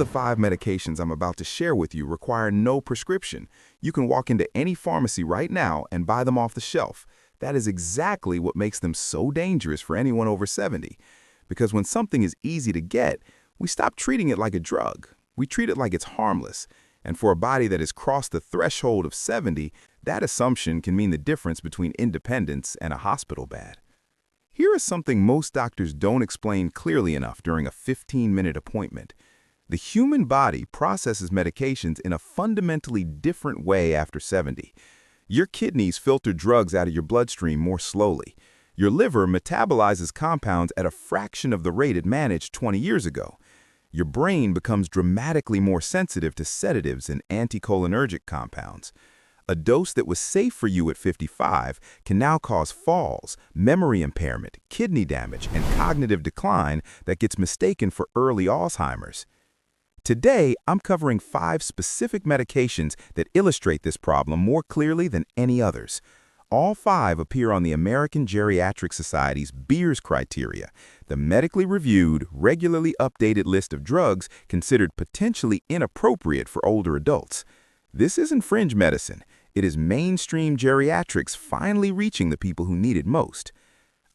the 5 medications I'm about to share with you require no prescription. You can walk into any pharmacy right now and buy them off the shelf. That is exactly what makes them so dangerous for anyone over 70. Because when something is easy to get, we stop treating it like a drug. We treat it like it's harmless. And for a body that has crossed the threshold of 70, that assumption can mean the difference between independence and a hospital bed. Here is something most doctors don't explain clearly enough during a 15-minute appointment. The human body processes medications in a fundamentally different way after 70. Your kidneys filter drugs out of your bloodstream more slowly. Your liver metabolizes compounds at a fraction of the rate it managed 20 years ago. Your brain becomes dramatically more sensitive to sedatives and anticholinergic compounds. A dose that was safe for you at 55 can now cause falls, memory impairment, kidney damage, and cognitive decline that gets mistaken for early Alzheimer's. Today, I'm covering 5 specific medications that illustrate this problem more clearly than any others. All 5 appear on the American Geriatrics Society's Beers criteria, the medically reviewed, regularly updated list of drugs considered potentially inappropriate for older adults. This isn't fringe medicine. It is mainstream geriatrics finally reaching the people who need it most.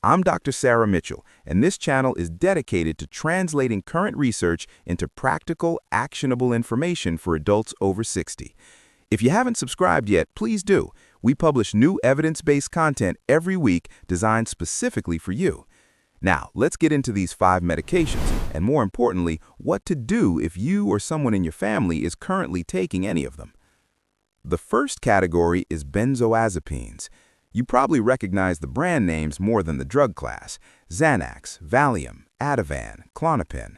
I'm Dr. Sarah Mitchell, and this channel is dedicated to translating current research into practical, actionable information for adults over 60. If you haven't subscribed yet, please do. We publish new evidence-based content every week designed specifically for you. Now, let's get into these 5 medications, and more importantly, what to do if you or someone in your family is currently taking any of them. The first category is benzodiazepines. You probably recognize the brand names more than the drug class: Xanax, Valium, Ativan, Klonopin.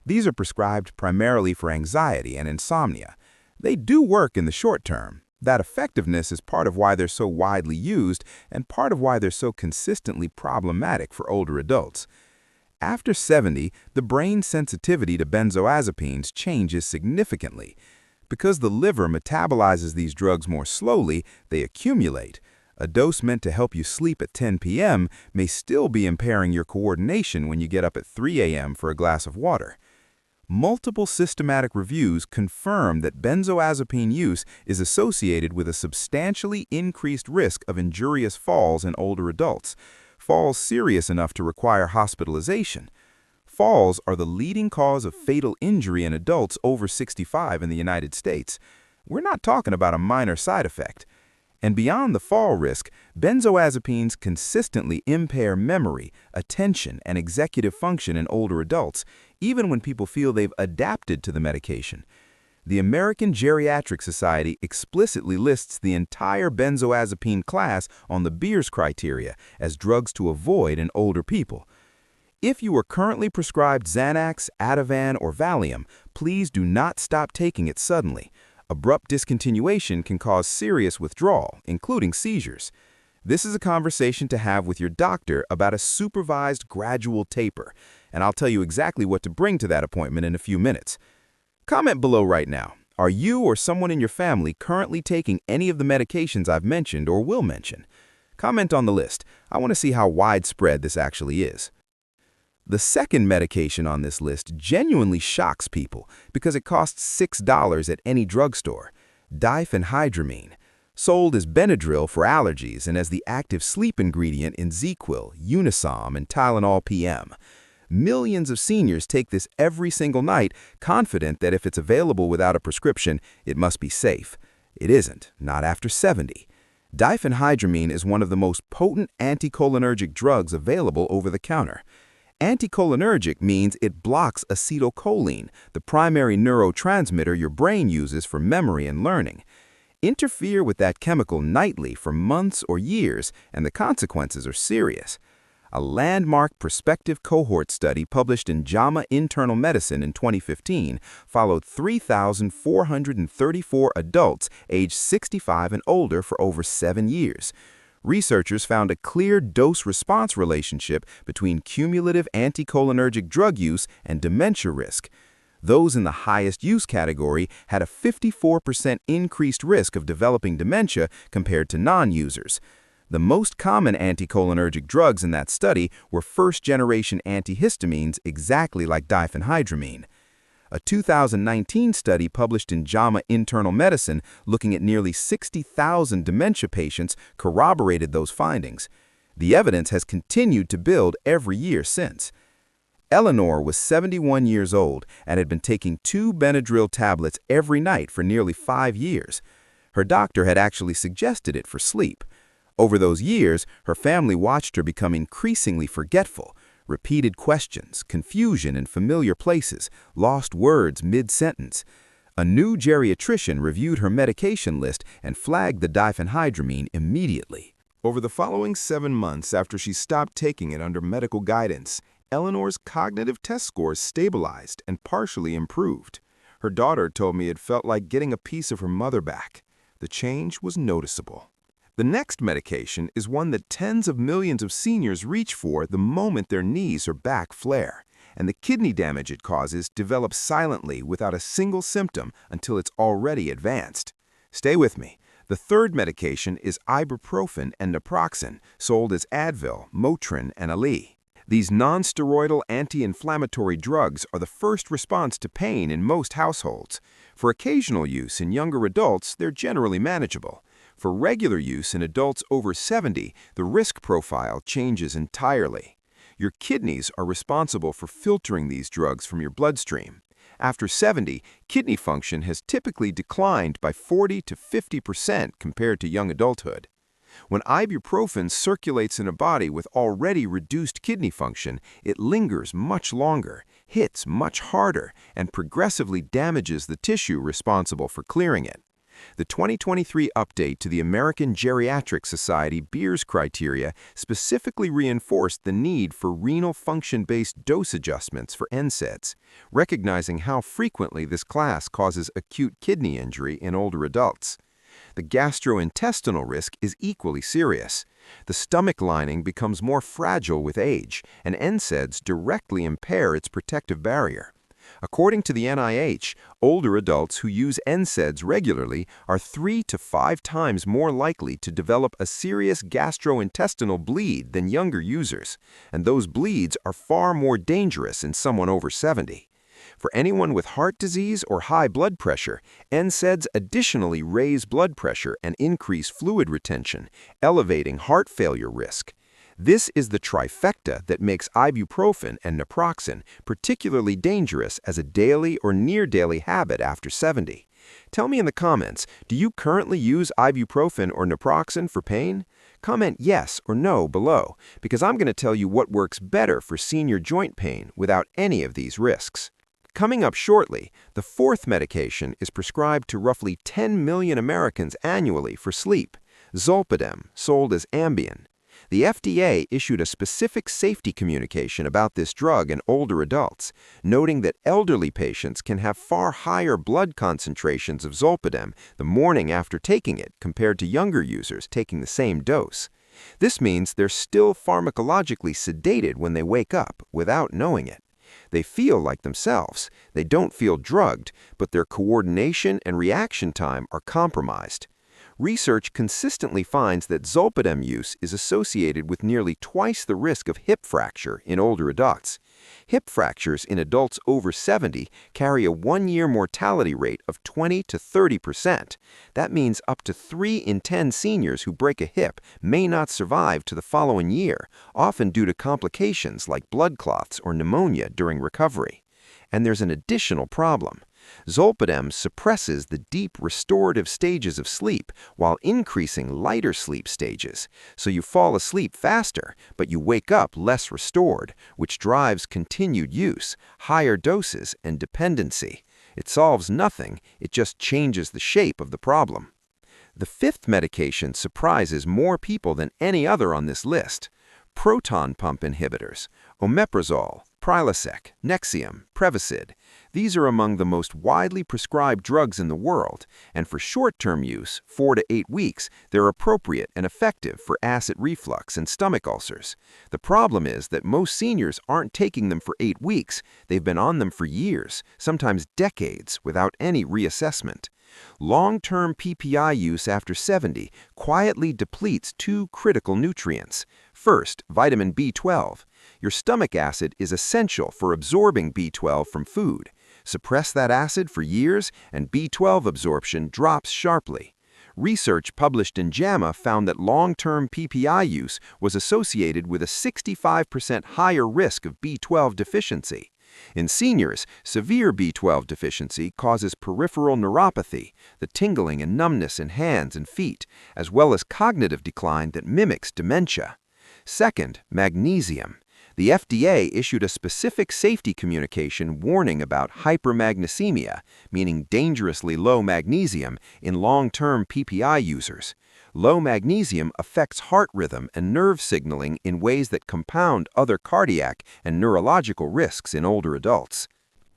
These are prescribed primarily for anxiety and insomnia. They do work in the short term. That effectiveness is part of why they're so widely used and part of why they're so consistently problematic for older adults. After 70, the brain's sensitivity to benzodiazepines changes significantly. Because the liver metabolizes these drugs more slowly, they accumulate. A dose meant to help you sleep at 10 p.m. may still be impairing your coordination when you get up at 3 a.m. for a glass of water. Multiple systematic reviews confirm that benzodiazepine use is associated with a substantially increased risk of injurious falls in older adults, falls serious enough to require hospitalization. Falls are the leading cause of fatal injury in adults over 65 in the United States. We're not talking about a minor side effect. And beyond the fall risk, benzodiazepines consistently impair memory, attention, and executive function in older adults, even when people feel they've adapted to the medication. The American Geriatrics Society explicitly lists the entire benzodiazepine class on the Beers criteria as drugs to avoid in older people. If you are currently prescribed Xanax, Ativan, or Valium, please do not stop taking it suddenly. Abrupt discontinuation can cause serious withdrawal, including seizures. This is a conversation to have with your doctor about a supervised gradual taper, and I'll tell you exactly what to bring to that appointment in a few minutes. Comment below right now. Are you or someone in your family currently taking any of the medications I've mentioned or will mention? Comment on the list. I want to see how widespread this actually is. The second medication on this list genuinely shocks people because it costs $6 at any drugstore: diphenhydramine, sold as Benadryl for allergies and as the active sleep ingredient in ZzzQuil, Unisom, and Tylenol PM. Millions of seniors take this every single night, confident that if it's available without a prescription, it must be safe. It isn't, not after 70. Diphenhydramine is one of the most potent anticholinergic drugs available over the counter. Anticholinergic means it blocks acetylcholine, the primary neurotransmitter your brain uses for memory and learning. Interfere with that chemical nightly for months or years, and the consequences are serious. A landmark prospective cohort study published in JAMA Internal Medicine in 2015 followed 3,434 adults aged 65 and older for over 7 years. Researchers found a clear dose-response relationship between cumulative anticholinergic drug use and dementia risk. Those in the highest use category had a 54% increased risk of developing dementia compared to non-users. The most common anticholinergic drugs in that study were first-generation antihistamines, exactly like diphenhydramine. A 2019 study published in JAMA Internal Medicine looking at nearly 60,000 dementia patients corroborated those findings. The evidence has continued to build every year since. Eleanor was 71 years old and had been taking 2 Benadryl tablets every night for nearly 5 years. Her doctor had actually suggested it for sleep. Over those years, her family watched her become increasingly forgetful. Repeated questions, confusion in familiar places, lost words mid-sentence. A new geriatrician reviewed her medication list and flagged the diphenhydramine immediately. Over the following 7 months after she stopped taking it under medical guidance, Eleanor's cognitive test scores stabilized and partially improved. Her daughter told me it felt like getting a piece of her mother back. The change was noticeable. The next medication is one that tens of millions of seniors reach for the moment their knees or back flare, and the kidney damage it causes develops silently without a single symptom until it's already advanced. Stay with me. The third medication is ibuprofen and naproxen, sold as Advil, Motrin, and Ali. These non-steroidal anti-inflammatory drugs are the first response to pain in most households. For occasional use in younger adults, they're generally manageable. For regular use in adults over 70, the risk profile changes entirely. Your kidneys are responsible for filtering these drugs from your bloodstream. After 70, kidney function has typically declined by 40 to 50% compared to young adulthood. When ibuprofen circulates in a body with already reduced kidney function, it lingers much longer, hits much harder, and progressively damages the tissue responsible for clearing it. The 2023 update to the American Geriatrics Society Beers criteria specifically reinforced the need for renal function-based dose adjustments for NSAIDs, recognizing how frequently this class causes acute kidney injury in older adults. The gastrointestinal risk is equally serious. The stomach lining becomes more fragile with age, and NSAIDs directly impair its protective barrier. According to the NIH, older adults who use NSAIDs regularly are 3 to 5 times more likely to develop a serious gastrointestinal bleed than younger users, and those bleeds are far more dangerous in someone over 70. For anyone with heart disease or high blood pressure, NSAIDs additionally raise blood pressure and increase fluid retention, elevating heart failure risk. This is the trifecta that makes ibuprofen and naproxen particularly dangerous as a daily or near-daily habit after 70. Tell me in the comments, do you currently use ibuprofen or naproxen for pain? Comment yes or no below, because I'm going to tell you what works better for senior joint pain without any of these risks. Coming up shortly, the fourth medication is prescribed to roughly 10 million Americans annually for sleep, Zolpidem, sold as Ambien. The FDA issued a specific safety communication about this drug in older adults, noting that elderly patients can have far higher blood concentrations of Zolpidem the morning after taking it compared to younger users taking the same dose. This means they're still pharmacologically sedated when they wake up without knowing it. They feel like themselves. They don't feel drugged, but their coordination and reaction time are compromised. Research consistently finds that Zolpidem use is associated with nearly twice the risk of hip fracture in older adults. Hip fractures in adults over 70 carry a 1-year mortality rate of 20 to 30%. That means up to 3 in 10 seniors who break a hip may not survive to the following year, often due to complications like blood clots or pneumonia during recovery. And there's an additional problem. Zolpidem suppresses the deep restorative stages of sleep while increasing lighter sleep stages, so you fall asleep faster, but you wake up less restored, which drives continued use, higher doses, and dependency. It solves nothing, it just changes the shape of the problem. The fifth medication surprises more people than any other on this list. Proton pump inhibitors, omeprazole, Prilosec, Nexium, Prevacid. These are among the most widely prescribed drugs in the world, and for short-term use, 4 to 8 weeks, they're appropriate and effective for acid reflux and stomach ulcers. The problem is that most seniors aren't taking them for 8 weeks. They've been on them for years, sometimes decades, without any reassessment. Long-term PPI use after 70 quietly depletes 2 critical nutrients. First, vitamin B12. Your stomach acid is essential for absorbing B12 from food. Suppress that acid for years, and B12 absorption drops sharply. Research published in JAMA found that long-term PPI use was associated with a 65% higher risk of B12 deficiency. In seniors, severe B12 deficiency causes peripheral neuropathy, the tingling and numbness in hands and feet, as well as cognitive decline that mimics dementia. Second, magnesium. The FDA issued a specific safety communication warning about hypermagnesemia, meaning dangerously low magnesium, in long-term PPI users. Low magnesium affects heart rhythm and nerve signaling in ways that compound other cardiac and neurological risks in older adults.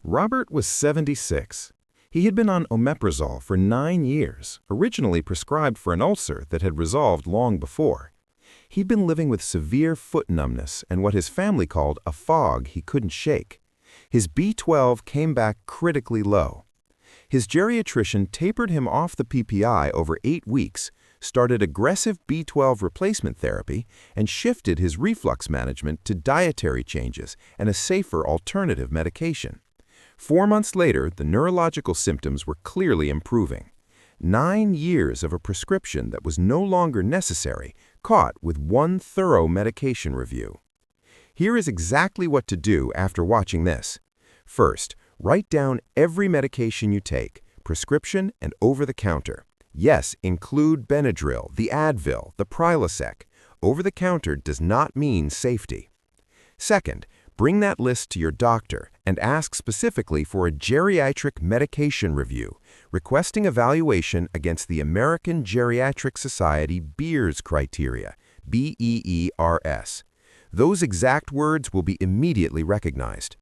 Robert was 76. He had been on omeprazole for 9 years, originally prescribed for an ulcer that had resolved long before. He'd been living with severe foot numbness and what his family called a fog he couldn't shake. His B12 came back critically low. His geriatrician tapered him off the PPI over 8 weeks, started aggressive B12 replacement therapy, and shifted his reflux management to dietary changes and a safer alternative medication. 4 months later, the neurological symptoms were clearly improving. 9 years of a prescription that was no longer necessary, caught with one thorough medication review. Here is exactly what to do after watching this. First, write down every medication you take, prescription and over-the-counter. Yes, include Benadryl, the Advil, the Prilosec. Over-the-counter does not mean safety. Second, bring that list to your doctor and ask specifically for a geriatric medication review, requesting evaluation against the American Geriatrics Society BEERS criteria, B-E-E-R-S. Those exact words will be immediately recognized.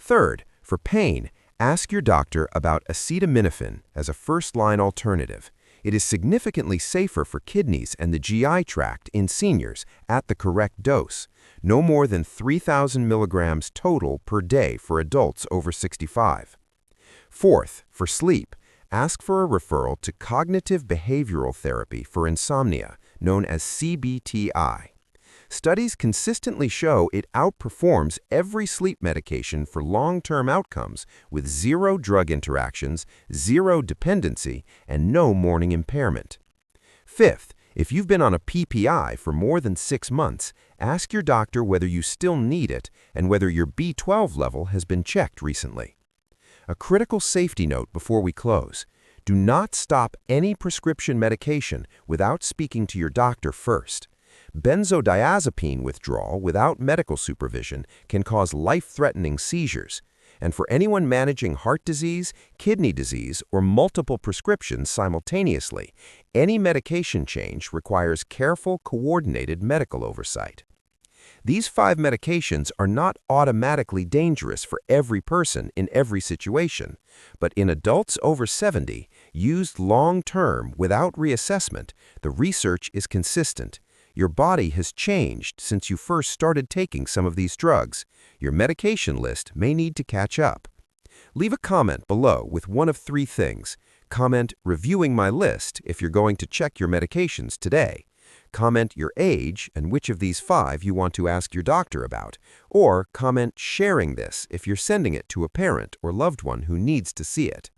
Third, for pain, ask your doctor about acetaminophen as a first-line alternative. It is significantly safer for kidneys and the GI tract in seniors at the correct dose, no more than 3,000 milligrams total per day for adults over 65. Fourth, for sleep, ask for a referral to cognitive behavioral therapy for insomnia, known as CBTI. Studies consistently show it outperforms every sleep medication for long-term outcomes with 0 drug interactions, 0 dependency, and no morning impairment. Fifth, if you've been on a PPI for more than 6 months, ask your doctor whether you still need it and whether your B12 level has been checked recently. A critical safety note before we close. Do not stop any prescription medication without speaking to your doctor first. Benzodiazepine withdrawal without medical supervision can cause life-threatening seizures. And for anyone managing heart disease, kidney disease, or multiple prescriptions simultaneously, any medication change requires careful, coordinated medical oversight. These 5 medications are not automatically dangerous for every person in every situation, but in adults over 70, used long-term without reassessment, the research is consistent. Your body has changed since you first started taking some of these drugs. Your medication list may need to catch up. Leave a comment below with one of 3 things. Comment, "Reviewing my list," if you're going to check your medications today. Comment your age and which of these 5 you want to ask your doctor about. Or comment, "Sharing this," if you're sending it to a parent or loved one who needs to see it.